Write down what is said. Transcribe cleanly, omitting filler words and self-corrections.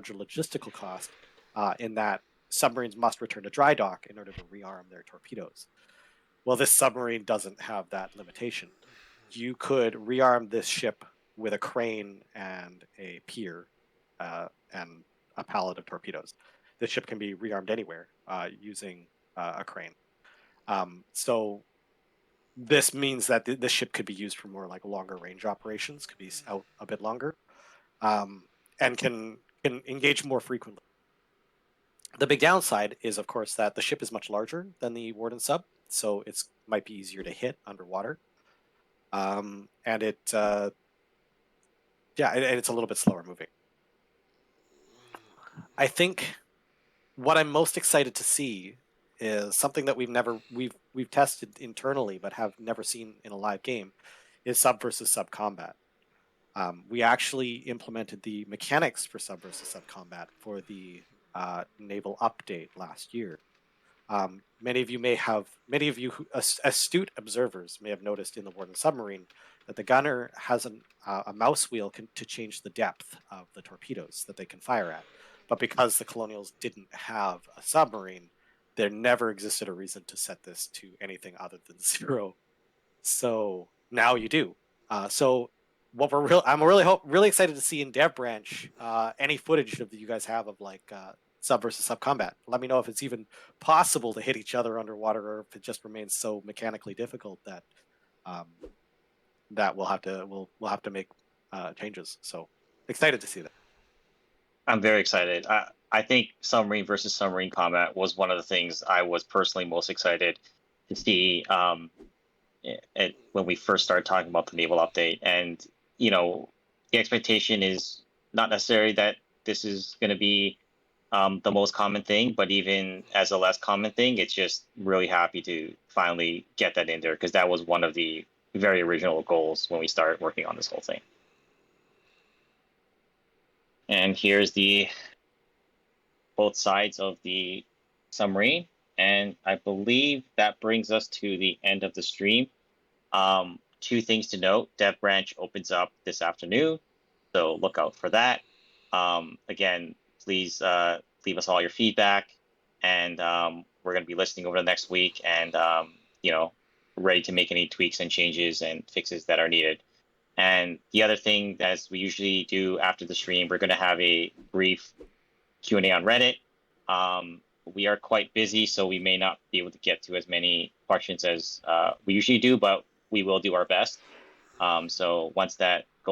larger logistical cost in that submarines must return to dry dock in order to rearm their torpedoes. Well, this submarine doesn't have that limitation. You could rearm this ship with a crane and a pier and a pallet of torpedoes. The ship can be rearmed anywhere using a crane. So this means that the ship could be used for more like longer range operations, could be out a bit longer, and can engage more frequently. The big downside is, of course, that the ship is much larger than the Warden sub, so it's might be easier to hit underwater, and it's a little bit slower moving. I think what I'm most excited to see is something that we've tested internally but have never seen in a live game, is sub versus sub combat. We actually implemented the mechanics for sub versus sub combat for the naval update last year. Many of you astute observers may have noticed in the Warden submarine that the gunner has a mouse wheel to change the depth of the torpedoes that they can fire at. But because the Colonials didn't have a submarine, there never existed a reason to set this to anything other than 0. So now you do. So what I'm really excited to see in Dev Branch any footage that you guys have of like sub versus sub combat. Let me know if it's even possible to hit each other underwater, or if it just remains so mechanically difficult that that we'll have to make changes. So excited to see that. I'm very excited. I think submarine versus submarine combat was one of the things I was personally most excited to see when we first started talking about the naval update. And the expectation is not necessarily that this is going to be the most common thing, but even as a less common thing, it's just really happy to finally get that in there, because that was one of the very original goals when we started working on this whole thing. And here's both sides of the submarine. And I believe that brings us to the end of the stream. 2 things to note: Dev Branch opens up this afternoon, so look out for that. Again, please leave us all your feedback, and we're going to be listening over the next week, and ready to make any tweaks and changes and fixes that are needed. And the other thing, as we usually do after the stream, we're going to have a brief Q&A on Reddit. We are quite busy, so we may not be able to get to as many questions as we usually do, but we will do our best. So once that goes